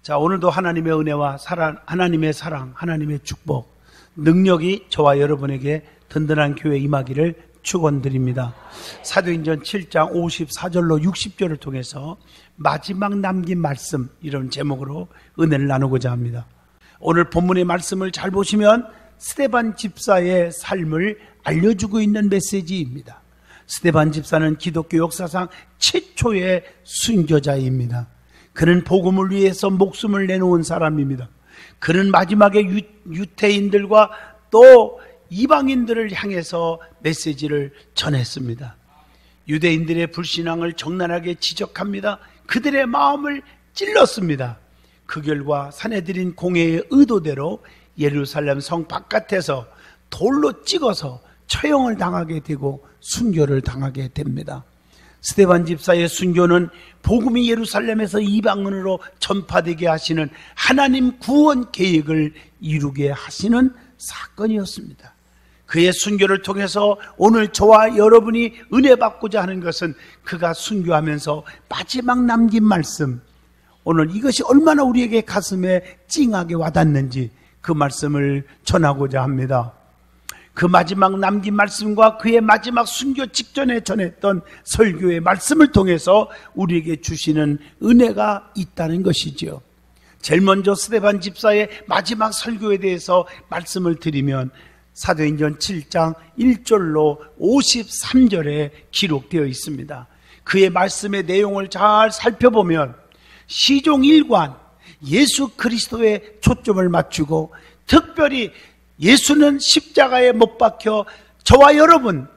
자, 오늘도 하나님의 은혜와 하나님의 사랑, 하나님의 축복, 능력이 저와 여러분에게 든든한 교회 임하기를 축원드립니다. 사도행전 7장 54절로 60절을 통해서 마지막 남긴 말씀, 이런 제목으로 은혜를 나누고자 합니다. 오늘 본문의 말씀을 잘 보시면 스데반 집사의 삶을 알려주고 있는 메시지입니다. 스데반 집사는 기독교 역사상 최초의 순교자입니다. 그는 복음을 위해서 목숨을 내놓은 사람입니다. 그는 마지막에 유태인들과 또 이방인들을 향해서 메시지를 전했습니다. 유대인들의 불신앙을 적나라하게 지적합니다. 그들의 마음을 찔렀습니다. 그 결과 사내들인 공회의 의도대로 예루살렘 성 바깥에서 돌로 찍어서 처형을 당하게 되고 순교를 당하게 됩니다. 스데반 집사의 순교는 복음이 예루살렘에서 이방인으로 전파되게 하시는 하나님 구원 계획을 이루게 하시는 사건이었습니다. 그의 순교를 통해서 오늘 저와 여러분이 은혜 받고자 하는 것은 그가 순교하면서 마지막 남긴 말씀, 오늘 이것이 얼마나 우리에게 가슴에 찡하게 와닿는지 그 말씀을 전하고자 합니다. 그 마지막 남긴 말씀과 그의 마지막 순교 직전에 전했던 설교의 말씀을 통해서 우리에게 주시는 은혜가 있다는 것이지요. 제일 먼저 스데반 집사의 마지막 설교에 대해서 말씀을 드리면 사도행전 7장 1절로 53절에 기록되어 있습니다. 그의 말씀의 내용을 잘 살펴보면 시종 일관 예수 그리스도에 초점을 맞추고 특별히 예수는 십자가에 못 박혀 저와 여러분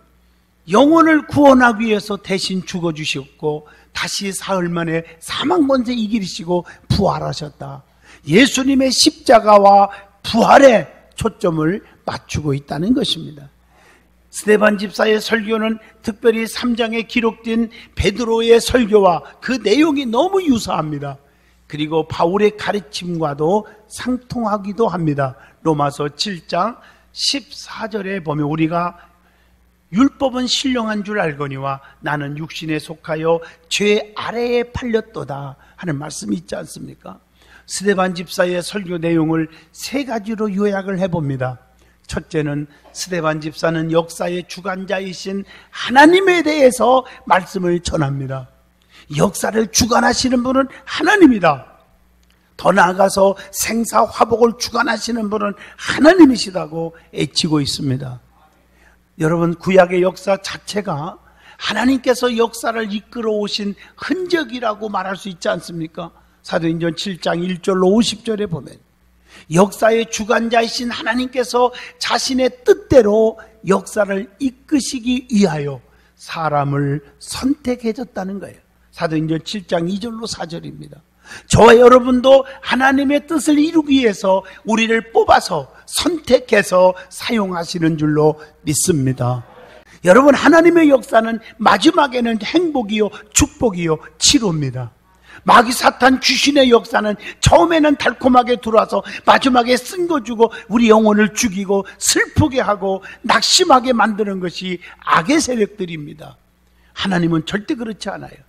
영혼을 구원하기 위해서 대신 죽어주셨고 다시 사흘 만에 사망 권세 이기시고 부활하셨다. 예수님의 십자가와 부활에 초점을 맞추고 있다는 것입니다. 스데반 집사의 설교는 특별히 3장에 기록된 베드로의 설교와 그 내용이 너무 유사합니다. 그리고 바울의 가르침과도 상통하기도 합니다. 로마서 7장 14절에 보면 우리가 율법은 신령한 줄 알거니와 나는 육신에 속하여 죄 아래에 팔렸도다 하는 말씀이 있지 않습니까? 스데반 집사의 설교 내용을 세 가지로 요약을 해봅니다. 첫째는 스데반 집사는 역사의 주관자이신 하나님에 대해서 말씀을 전합니다. 역사를 주관하시는 분은 하나님이다. 더 나아가서 생사화복을 주관하시는 분은 하나님이시다고 애치고 있습니다. 여러분, 구약의 역사 자체가 하나님께서 역사를 이끌어 오신 흔적이라고 말할 수 있지 않습니까? 사도행전 7장 1절로 50절에 보면 역사의 주관자이신 하나님께서 자신의 뜻대로 역사를 이끄시기 위하여 사람을 선택해 줬다는 거예요. 사도행전 7장 2절로 4절입니다. 저와 여러분도 하나님의 뜻을 이루기 위해서 우리를 뽑아서 선택해서 사용하시는 줄로 믿습니다. 여러분, 하나님의 역사는 마지막에는 행복이요 축복이요 치료입니다. 마귀 사탄 귀신의 역사는 처음에는 달콤하게 들어와서 마지막에 쓴거주고 우리 영혼을 죽이고 슬프게 하고 낙심하게 만드는 것이 악의 세력들입니다. 하나님은 절대 그렇지 않아요.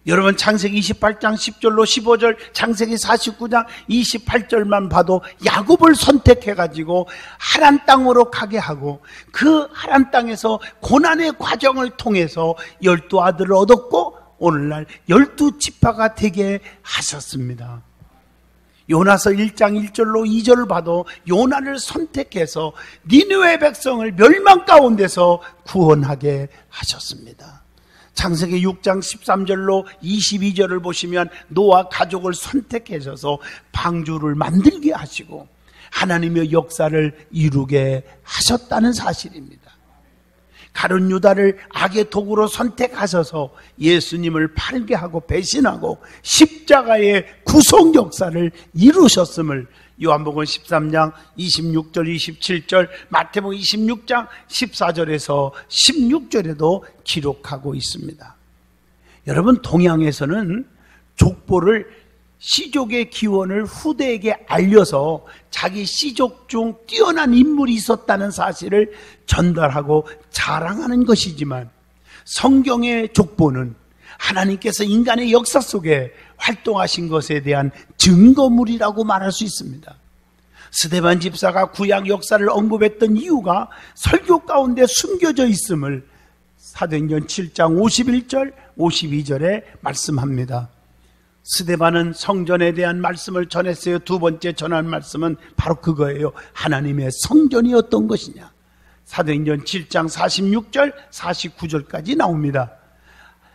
여러분, 창세기 28장 10절로 15절, 창세기 49장 28절만 봐도 야곱을 선택해가지고 하란 땅으로 가게 하고 그 하란 땅에서 고난의 과정을 통해서 12아들을 얻었고 오늘날 12지파가 되게 하셨습니다. 요나서 1장 1절로 2절을 봐도 요나를 선택해서 니느웨 백성을 멸망 가운데서 구원하게 하셨습니다. 창세기 6장 13절로 22절을 보시면 노아 가족을 선택하셔서 방주를 만들게 하시고 하나님의 역사를 이루게 하셨다는 사실입니다. 가룟 유다를 악의 도구로 선택하셔서 예수님을 팔게 하고 배신하고 십자가의 구속 역사를 이루셨음을 요한복음 13장 26절 27절, 마태복음 26장 14절에서 16절에도 기록하고 있습니다. 여러분, 동양에서는 족보를 시족의 기원을 후대에게 알려서 자기 시족 중 뛰어난 인물이 있었다는 사실을 전달하고 자랑하는 것이지만 성경의 족보는 하나님께서 인간의 역사 속에 활동하신 것에 대한 증거물이라고 말할 수 있습니다. 스데반 집사가 구약 역사를 언급했던 이유가 설교 가운데 숨겨져 있음을 사도행전 7장 51절, 52절에 말씀합니다. 스데반은 성전에 대한 말씀을 전했어요. 두 번째 전한 말씀은 바로 그거예요. 하나님의 성전이 어떤 것이냐. 사도행전 7장 46절, 49절까지 나옵니다.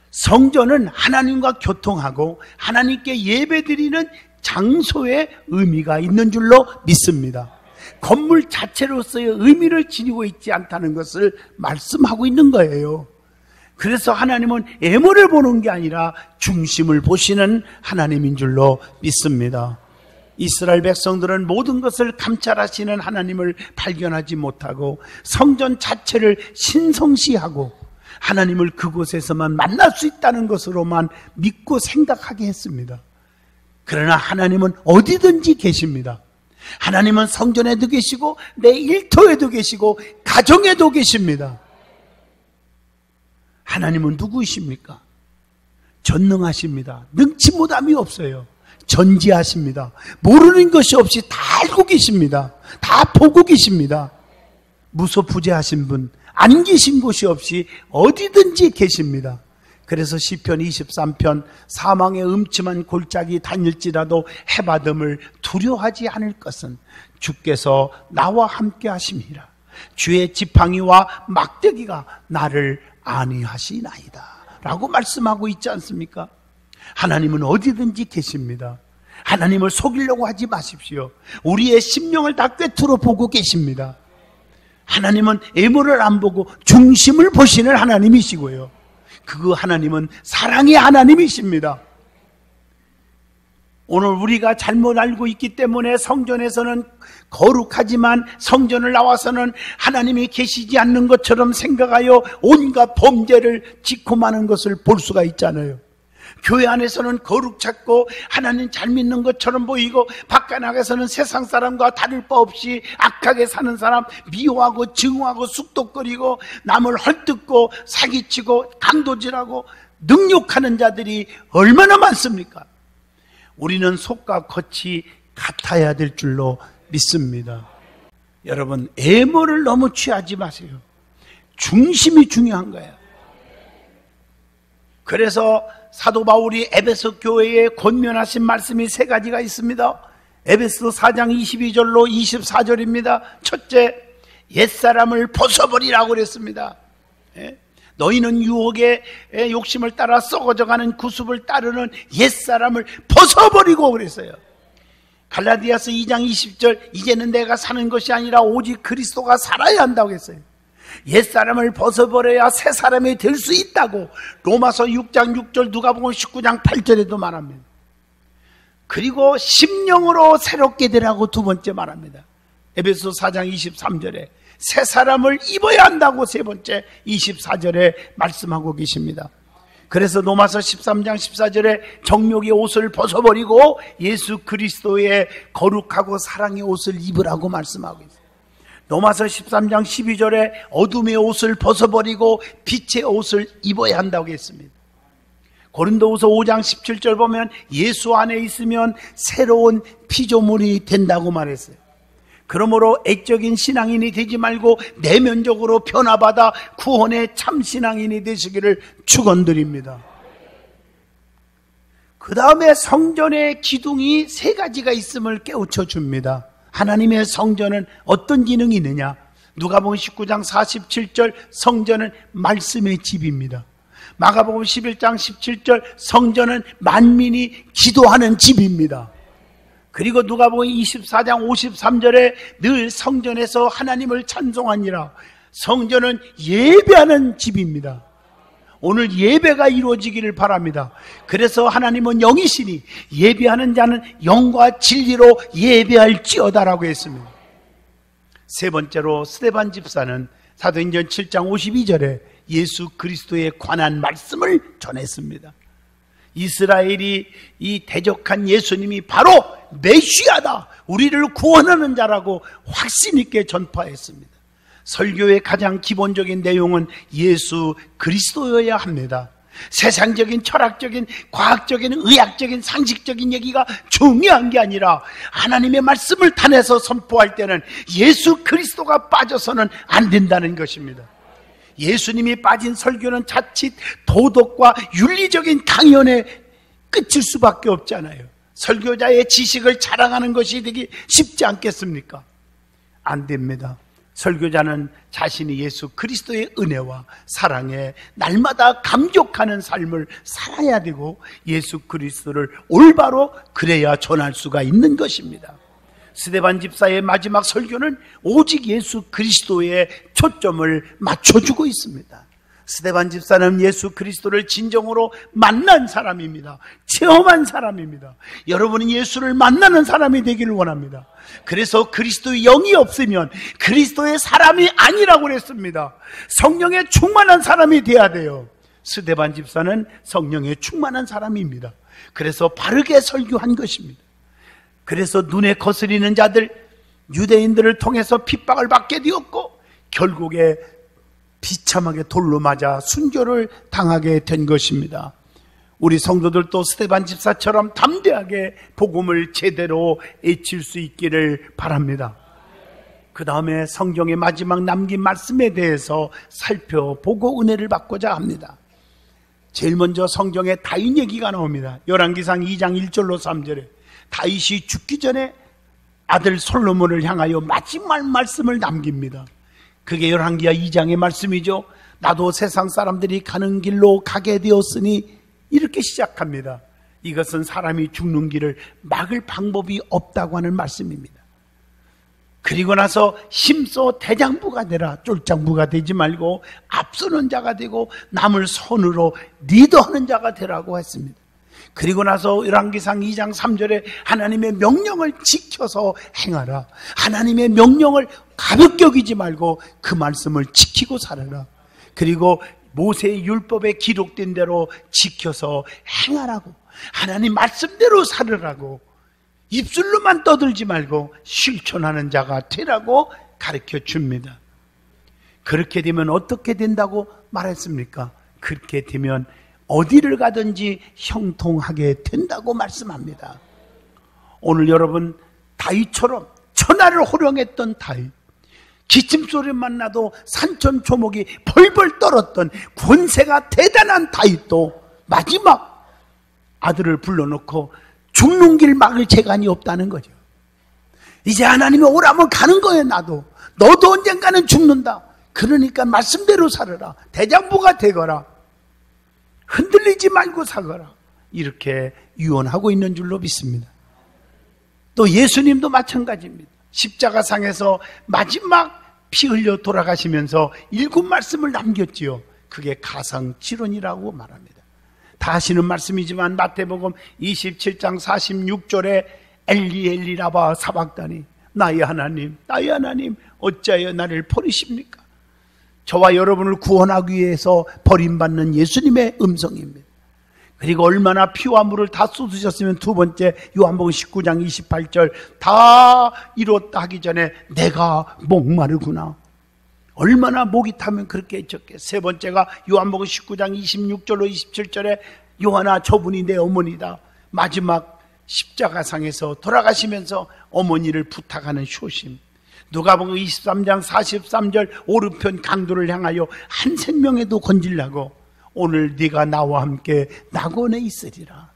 성전은 하나님과 교통하고 하나님께 예배드리는 장소에 의미가 있는 줄로 믿습니다. 건물 자체로서의 의미를 지니고 있지 않다는 것을 말씀하고 있는 거예요. 그래서 하나님은 애모를 보는 게 아니라 중심을 보시는 하나님인 줄로 믿습니다. 이스라엘 백성들은 모든 것을 감찰하시는 하나님을 발견하지 못하고 성전 자체를 신성시하고 하나님을 그곳에서만 만날 수 있다는 것으로만 믿고 생각하게 했습니다. 그러나 하나님은 어디든지 계십니다. 하나님은 성전에도 계시고 내 일터에도 계시고 가정에도 계십니다. 하나님은 누구이십니까? 전능하십니다. 능치 못함이 없어요. 전지하십니다. 모르는 것이 없이 다 알고 계십니다. 다 보고 계십니다. 무소부재하신 분, 안 계신 곳이 없이 어디든지 계십니다. 그래서 시편 23편 사망의 음침한 골짜기 다닐지라도 해바듦을 두려워하지 않을 것은 주께서 나와 함께 하심이라. 주의 지팡이와 막대기가 나를 안위하시나이다 라고 말씀하고 있지 않습니까? 하나님은 어디든지 계십니다. 하나님을 속이려고 하지 마십시오. 우리의 심령을 다 꿰뚫어 보고 계십니다. 하나님은 애모를 안 보고 중심을 보시는 하나님이시고요. 그 하나님은 사랑의 하나님이십니다. 오늘 우리가 잘못 알고 있기 때문에 성전에서는 거룩하지만 성전을 나와서는 하나님이 계시지 않는 것처럼 생각하여 온갖 범죄를 짓고 마는 것을 볼 수가 있잖아요. 교회 안에서는 거룩 찾고 하나님 잘 믿는 것처럼 보이고 바깥 나가서는 세상 사람과 다를 바 없이 악하게 사는 사람 미워하고 증오하고 쑥덕거리고 남을 헐뜯고 사기치고 강도질하고 능욕하는 자들이 얼마나 많습니까? 우리는 속과 겉이 같아야 될 줄로 믿습니다. 여러분, 애모를 너무 취하지 마세요. 중심이 중요한 거예요. 그래서 사도 바울이 에베소 교회에 권면하신 말씀이 세 가지가 있습니다. 에베소 4장 22절로 24절입니다. 첫째, 옛사람을 벗어버리라고 그랬습니다. 너희는 유혹의 욕심을 따라 썩어져가는 구습을 따르는 옛사람을 벗어버리고 그랬어요. 갈라디아서 2장 20절, 이제는 내가 사는 것이 아니라 오직 그리스도가 살아야 한다고 했어요. 옛사람을 벗어버려야 새 사람이 될 수 있다고 로마서 6장 6절, 누가복음 19장 8절에도 말합니다. 그리고 심령으로 새롭게 되라고 두 번째 말합니다. 에베소 4장 23절에 새 사람을 입어야 한다고 세 번째 24절에 말씀하고 계십니다. 그래서 로마서 13장 14절에 정욕의 옷을 벗어버리고 예수 그리스도의 거룩하고 사랑의 옷을 입으라고 말씀하고 있어요. 로마서 13장 12절에 어둠의 옷을 벗어버리고 빛의 옷을 입어야 한다고 했습니다. 고린도후서 5장 17절 보면 예수 안에 있으면 새로운 피조물이 된다고 말했어요. 그러므로 액적인 신앙인이 되지 말고 내면적으로 변화받아 구원의 참 신앙인이 되시기를 축원드립니다. 그 다음에 성전의 기둥이 세 가지가 있음을 깨우쳐 줍니다. 하나님의 성전은 어떤 기능이 있느냐? 누가복음 19장 47절, 성전은 말씀의 집입니다. 마가복음 11장 17절, 성전은 만민이 기도하는 집입니다. 그리고 누가복음 24장 53절에 늘 성전에서 하나님을 찬송하니라. 성전은 예배하는 집입니다. 오늘 예배가 이루어지기를 바랍니다. 그래서 하나님은 영이시니 예배하는 자는 영과 진리로 예배할지어다라고 했습니다. 세 번째로 스데반 집사는 사도행전 7장 52절에 예수 그리스도에 관한 말씀을 전했습니다. 이스라엘이 이 대적한 예수님이 바로 메시아다, 우리를 구원하는 자라고 확신 있게 전파했습니다. 설교의 가장 기본적인 내용은 예수 그리스도여야 합니다. 세상적인, 철학적인, 과학적인, 의학적인, 상식적인 얘기가 중요한 게 아니라 하나님의 말씀을 탄해서 선포할 때는 예수 그리스도가 빠져서는 안 된다는 것입니다. 예수님이 빠진 설교는 자칫 도덕과 윤리적인 강연에 끝일 수밖에 없잖아요. 설교자의 지식을 자랑하는 것이 되기 쉽지 않겠습니까? 안 됩니다. 설교자는 자신이 예수 그리스도의 은혜와 사랑에 날마다 감격하는 삶을 살아야 되고 예수 그리스도를 올바로 그래야 전할 수가 있는 것입니다. 스데반 집사의 마지막 설교는 오직 예수 그리스도에 초점을 맞춰주고 있습니다. 스데반 집사는 예수 그리스도를 진정으로 만난 사람입니다. 체험한 사람입니다. 여러분은 예수를 만나는 사람이 되기를 원합니다. 그래서 그리스도의 영이 없으면 그리스도의 사람이 아니라고 그랬습니다. 성령에 충만한 사람이 돼야 돼요. 스데반 집사는 성령에 충만한 사람입니다. 그래서 바르게 설교한 것입니다. 그래서 눈에 거스리는 자들, 유대인들을 통해서 핍박을 받게 되었고 결국에 비참하게 돌로 맞아 순교를 당하게 된 것입니다. 우리 성도들도 스데반 집사처럼 담대하게 복음을 제대로 외칠 수 있기를 바랍니다. 그 다음에 성경의 마지막 남긴 말씀에 대해서 살펴보고 은혜를 받고자 합니다. 제일 먼저 성경에 다윗 얘기가 나옵니다. 열왕기상 2장 1절로 3절에 다윗이 죽기 전에 아들 솔로몬을 향하여 마지막 말씀을 남깁니다. 그게 열왕기하 2장의 말씀이죠. 나도 세상 사람들이 가는 길로 가게 되었으니 이렇게 시작합니다. 이것은 사람이 죽는 길을 막을 방법이 없다고 하는 말씀입니다. 그리고 나서 힘써 대장부가 되라. 쫄장부가 되지 말고 앞서는 자가 되고 남을 손으로 리더하는 자가 되라고 했습니다. 그리고 나서 열왕기상 2장 3절에 하나님의 명령을 지켜서 행하라. 하나님의 명령을 가볍게 여기지 말고 그 말씀을 지키고 살아라. 그리고 모세의 율법에 기록된 대로 지켜서 행하라고, 하나님 말씀대로 살으라고, 입술로만 떠들지 말고 실천하는 자가 되라고 가르쳐 줍니다. 그렇게 되면 어떻게 된다고 말했습니까? 그렇게 되면 어디를 가든지 형통하게 된다고 말씀합니다. 오늘 여러분 다윗처럼 천하를 호령했던 다윗, 기침소리만 나도 산천초목이 벌벌 떨었던 권세가 대단한 다윗도 마지막 아들을 불러놓고 죽는 길 막을 재간이 없다는 거죠. 이제 하나님이 오라면 가는 거예요. 나도 너도 언젠가는 죽는다. 그러니까 말씀대로 살아라. 대장부가 되거라. 흔들리지 말고 살거라. 이렇게 유언하고 있는 줄로 믿습니다. 또 예수님도 마찬가지입니다. 십자가상에서 마지막 피 흘려 돌아가시면서 7 말씀을 남겼지요. 그게 가상칠언이라고 말합니다. 다 아시는 말씀이지만 마태복음 27장 46절에 엘리 엘리 라바 사박다니, 나의 하나님 나의 하나님 어찌하여 나를 버리십니까? 저와 여러분을 구원하기 위해서 버림받는 예수님의 음성입니다. 그리고 얼마나 피와 물을 다 쏟으셨으면 두 번째 요한복음 19장 28절 다 이뤘다 하기 전에 내가 목마르구나. 얼마나 목이 타면 그렇게 해쳤게. 세 번째가 요한복음 19장 26절로 27절에 요한아 저분이 내 어머니다. 마지막 십자가상에서 돌아가시면서 어머니를 부탁하는 효심. 누가복음 23장 43절 오른편 강도를 향하여 한 생명에도 건질라고 오늘 네가 나와 함께 낙원에 있으리라.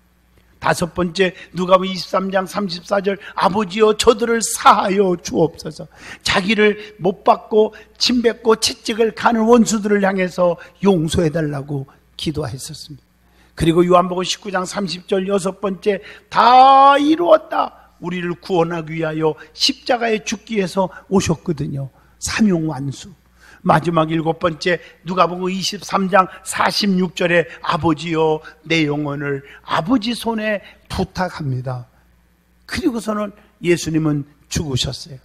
다섯 번째 누가복음 23장 34절 아버지여 저들을 사하여 주옵소서. 자기를 못 받고 침뱉고 채찍을 가는 원수들을 향해서 용서해달라고 기도했었습니다. 그리고 요한복음 19장 30절 여섯 번째 다 이루었다. 우리를 구원하기 위하여 십자가에 죽기 위해서 오셨거든요. 사명 완수. 마지막 7번째 누가복음 23장 46절에 아버지여 내 영혼을 아버지 손에 부탁합니다. 그리고서는 예수님은 죽으셨어요.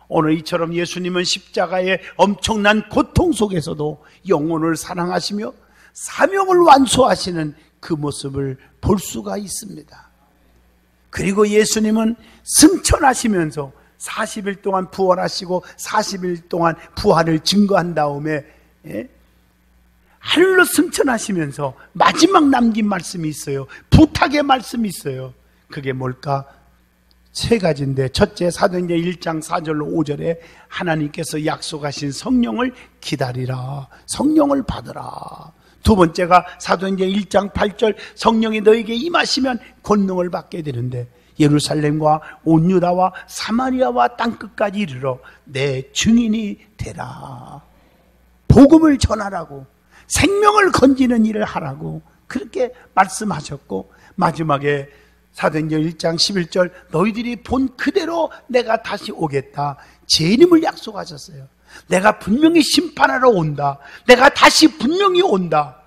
오늘 이처럼 예수님은 십자가의 엄청난 고통 속에서도 영혼을 사랑하시며 사명을 완수하시는 그 모습을 볼 수가 있습니다. 그리고 예수님은 승천하시면서 40일 동안 부활하시고 40일 동안 부활을 증거한 다음에 하늘로 승천하시면서 마지막 남긴 말씀이 있어요. 부탁의 말씀이 있어요. 그게 뭘까? 세 가지인데, 첫째, 사도행전 1장 4절로 5절에 하나님께서 약속하신 성령을 기다리라, 성령을 받으라. 두 번째가 사도행전 1장 8절, 성령이 너에게 임하시면 권능을 받게 되는데, 예루살렘과 온 유다와 사마리아와 땅끝까지 이르러 내 증인이 되라. 복음을 전하라고, 생명을 건지는 일을 하라고 그렇게 말씀하셨고, 마지막에 사도행전 1장 11절, 너희들이 본 그대로 내가 다시 오겠다, 재림을 약속하셨어요. 내가 분명히 심판하러 온다, 내가 다시 분명히 온다.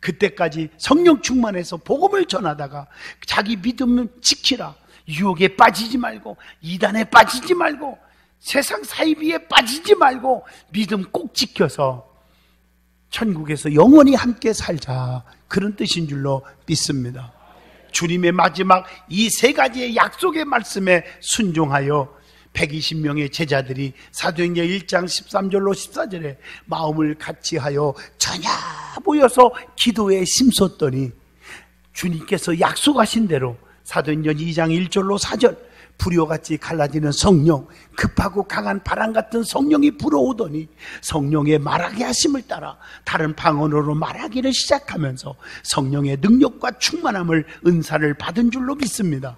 그때까지 성령 충만해서 복음을 전하다가 자기 믿음을 지키라, 유혹에 빠지지 말고, 이단에 빠지지 말고, 세상 사이비에 빠지지 말고 믿음 꼭 지켜서 천국에서 영원히 함께 살자, 그런 뜻인 줄로 믿습니다. 주님의 마지막 이 세 가지의 약속의 말씀에 순종하여 120명의 제자들이 사도행전 1장 13절로 14절에 마음을 같이하여 전야 모여서 기도에 힘썼더니 주님께서 약속하신 대로 사도행전 2장 1절로 4절, 불효같이 갈라지는 성령, 급하고 강한 바람 같은 성령이 불어오더니 성령의 말하게 하심을 따라 다른 방언으로 말하기를 시작하면서 성령의 능력과 충만함을, 은사를 받은 줄로 믿습니다.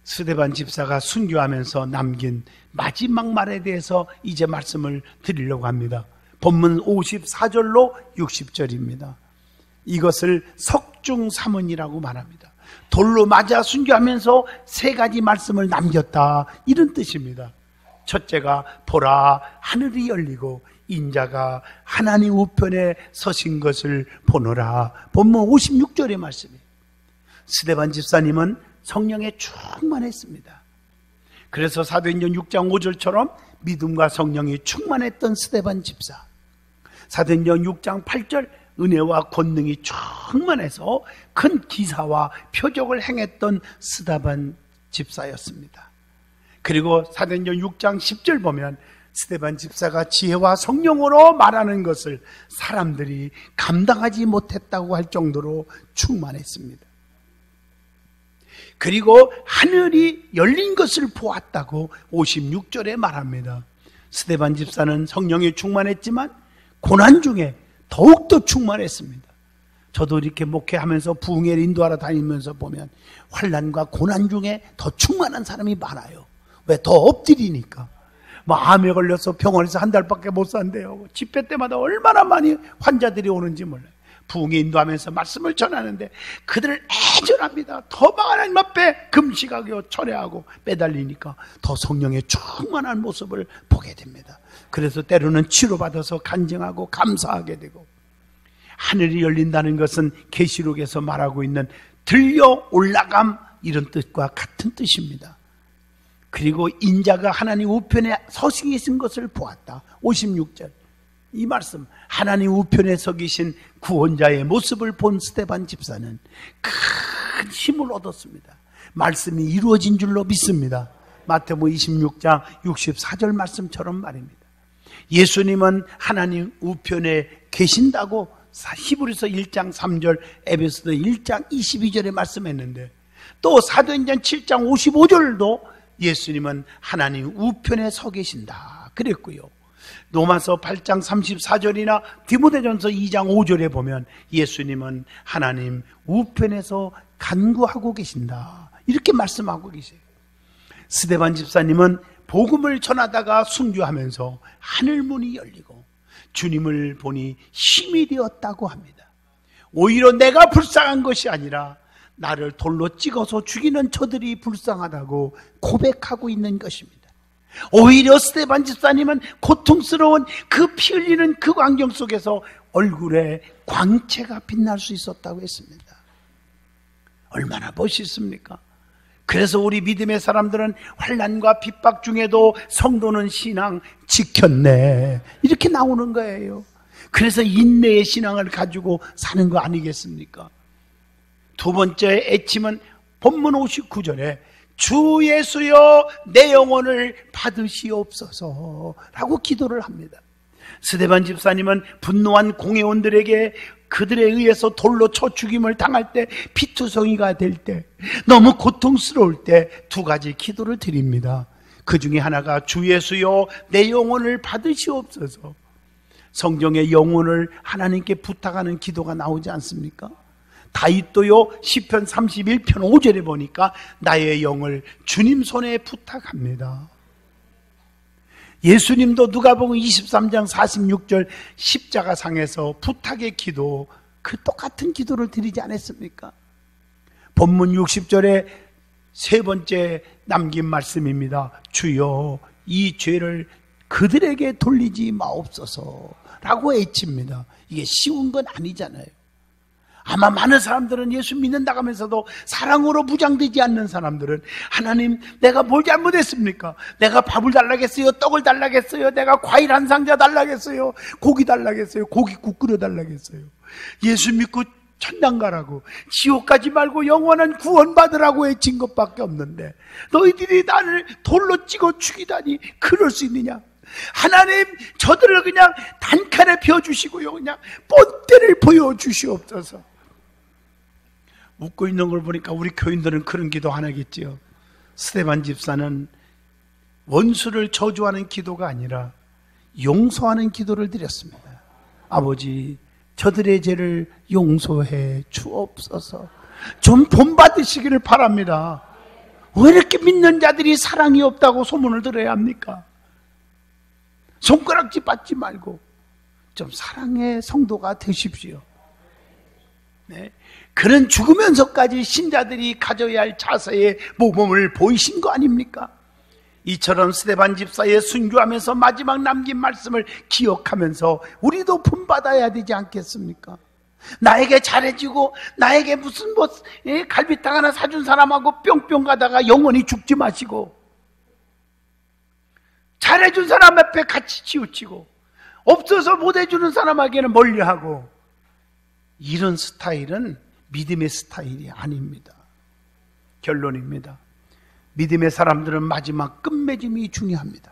스데반 집사가 순교하면서 남긴 마지막 말에 대해서 이제 말씀을 드리려고 합니다. 본문 54절로 60절입니다. 이것을 석중삼언이라고 말합니다. 돌로 맞아 순교하면서 세 가지 말씀을 남겼다, 이런 뜻입니다. 첫째가 보라, 하늘이 열리고 인자가 하나님 우편에 서신 것을 보노라. 본문 56절의 말씀이에요. 스데반 집사님은 성령에 충만했습니다. 그래서 사도행전 6장 5절처럼 믿음과 성령이 충만했던 스데반 집사, 사도행전 6장 8절 은혜와 권능이 충만해서 큰 기사와 표적을 행했던 스데반 집사였습니다. 그리고 사도행전 6장 10절 보면 스데반 집사가 지혜와 성령으로 말하는 것을 사람들이 감당하지 못했다고 할 정도로 충만했습니다. 그리고 하늘이 열린 것을 보았다고 56절에 말합니다. 스데반 집사는 성령에 충만했지만 고난 중에 더욱더 충만했습니다. 저도 이렇게 목회하면서 부흥회를 인도하러 다니면서 보면 환난과 고난 중에 더 충만한 사람이 많아요. 왜? 더 엎드리니까. 암에 걸려서 병원에서 한 달밖에 못 산대요. 집회 때마다 얼마나 많이 환자들이 오는지 몰라요. 부흥회 인도하면서 말씀을 전하는데 그들을 애절합니다. 더 하나님 앞에 금식하고 철회하고 매달리니까 더 성령의 충만한 모습을 보게 됩니다. 그래서 때로는 치료받아서 간증하고 감사하게 되고, 하늘이 열린다는 것은 계시록에서 말하고 있는 들려 올라감, 이런 뜻과 같은 뜻입니다. 그리고 인자가 하나님 우편에 서시 계신 것을 보았다. 56절 이 말씀, 하나님 우편에 서 계신 구원자의 모습을 본 스데반 집사는 큰 힘을 얻었습니다. 말씀이 이루어진 줄로 믿습니다. 마태복음 26장 64절 말씀처럼 말입니다. 예수님은 하나님 우편에 계신다고 히브리서 1장 3절, 에베소서 1장 22절에 말씀했는데, 또 사도행전 7장 55절도 예수님은 하나님 우편에 서 계신다 그랬고요. 로마서 8장 34절이나 디모데전서 2장 5절에 보면 예수님은 하나님 우편에서 간구하고 계신다, 이렇게 말씀하고 계세요. 스데반 집사님은 복음을 전하다가 순교하면서 하늘문이 열리고 주님을 보니 힘이 되었다고 합니다. 오히려 내가 불쌍한 것이 아니라 나를 돌로 찍어서 죽이는 저들이 불쌍하다고 고백하고 있는 것입니다. 오히려 스데반 집사님은 고통스러운 그 피 흘리는 그 광경 속에서 얼굴에 광채가 빛날 수 있었다고 했습니다. 얼마나 멋있습니까? 그래서 우리 믿음의 사람들은 환난과 핍박 중에도 성도는 신앙 지켰네, 이렇게 나오는 거예요. 그래서 인내의 신앙을 가지고 사는 거 아니겠습니까? 두 번째 애침은 본문 59절에 주 예수여 내 영혼을 받으시옵소서 라고 기도를 합니다. 스데반 집사님은 분노한 공회원들에게 그들에 의해서 돌로 쳐 죽임을 당할 때, 피투성이가 될 때, 너무 고통스러울 때 두 가지 기도를 드립니다. 그 중에 하나가 주 예수여 내 영혼을 받으시옵소서. 성경의 영혼을 하나님께 부탁하는 기도가 나오지 않습니까? 다윗도요 시편 31편 5절에 보니까 나의 영을 주님 손에 부탁합니다. 예수님도 누가복음 23장 46절 십자가상에서 부탁의 기도, 그 똑같은 기도를 드리지 않았습니까? 본문 60절에 세 번째 남긴 말씀입니다. 주여 이 죄를 그들에게 돌리지 마옵소서 라고 외칩니다. 이게 쉬운 건 아니잖아요. 아마 많은 사람들은 예수 믿는다고 하면서도 사랑으로 무장되지 않는 사람들은 하나님 내가 뭘 잘못했습니까? 내가 밥을 달라겠어요? 떡을 달라겠어요? 내가 과일 한 상자 달라겠어요? 고기 달라겠어요? 고깃국 끓여 달라겠어요? 예수 믿고 천당 가라고, 지옥 가지 말고 영원한 구원 받으라고 외친 것밖에 없는데 너희들이 나를 돌로 찍어 죽이다니 그럴 수 있느냐? 하나님 저들을 그냥 단칼에 펴주시고요, 그냥 본때를 보여주시옵소서. 웃고 있는 걸 보니까 우리 교인들은 그런 기도 안 하겠지요. 스데반 집사는 원수를 저주하는 기도가 아니라 용서하는 기도를 드렸습니다. 아버지 저들의 죄를 용서해 주옵소서. 좀 본받으시기를 바랍니다. 왜 이렇게 믿는 자들이 사랑이 없다고 소문을 들어야 합니까? 손가락질 받지 말고 좀 사랑의 성도가 되십시오. 네. 그런 죽으면서까지 신자들이 가져야 할 자세의 모범을 보이신 거 아닙니까? 이처럼 스데반 집사의 순교하면서 마지막 남긴 말씀을 기억하면서 우리도 본받아야 되지 않겠습니까? 나에게 잘해주고 나에게 무슨 갈비탕 하나 사준 사람하고 뿅뿅 가다가 영원히 죽지 마시고, 잘해준 사람 앞에 같이 치우치고 없어서 못해주는 사람에게는 멀리하고, 이런 스타일은 믿음의 스타일이 아닙니다. 결론입니다. 믿음의 사람들은 마지막 끝맺음이 중요합니다.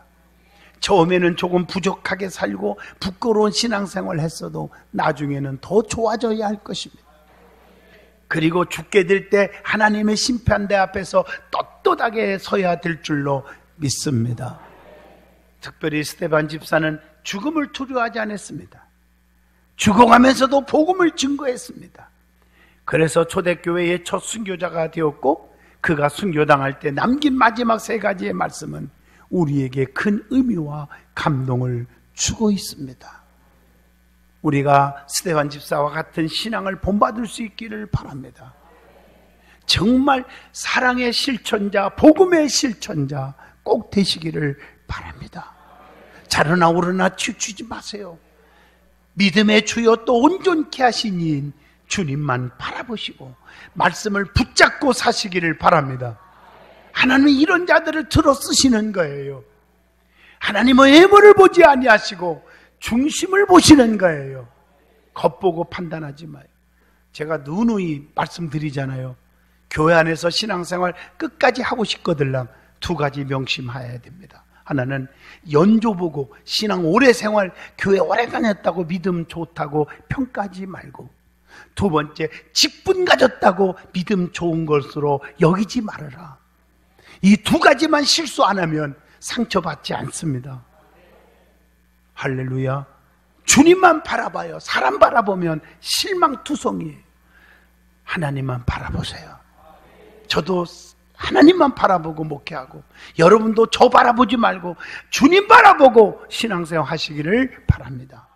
처음에는 조금 부족하게 살고 부끄러운 신앙생활을 했어도 나중에는 더 좋아져야 할 것입니다. 그리고 죽게 될 때 하나님의 심판대 앞에서 떳떳하게 서야 될 줄로 믿습니다. 특별히 스데반 집사는 죽음을 두려워하지 않았습니다. 죽어가면서도 복음을 증거했습니다. 그래서 초대교회의 첫 순교자가 되었고, 그가 순교당할 때 남긴 마지막 세 가지의 말씀은 우리에게 큰 의미와 감동을 주고 있습니다. 우리가 스데반 집사와 같은 신앙을 본받을 수 있기를 바랍니다. 정말 사랑의 실천자, 복음의 실천자 꼭 되시기를 바랍니다. 자르나 오르나 치우치지 마세요. 믿음의 주여 또 온전케 하신 이인 주님만 바라보시고 말씀을 붙잡고 사시기를 바랍니다. 하나님은 이런 자들을 들어 쓰시는 거예요. 하나님은 외모를 보지 아니하시고 중심을 보시는 거예요. 겉보고 판단하지 마요. 제가 누누이 말씀드리잖아요. 교회 안에서 신앙생활 끝까지 하고 싶거들랑 두 가지 명심해야 됩니다. 하나는 연조 보고 신앙 오래 생활, 교회 오래 다녔다고 믿음 좋다고 평가하지 말고, 두 번째 직분 가졌다고 믿음 좋은 것으로 여기지 말아라. 이 두 가지만 실수 안 하면 상처받지 않습니다. 할렐루야. 주님만 바라봐요. 사람 바라보면 실망투성이에요. 하나님만 바라보세요. 저도 하나님만 바라보고 목회하고, 여러분도 저 바라보지 말고 주님 바라보고 신앙생활 하시기를 바랍니다.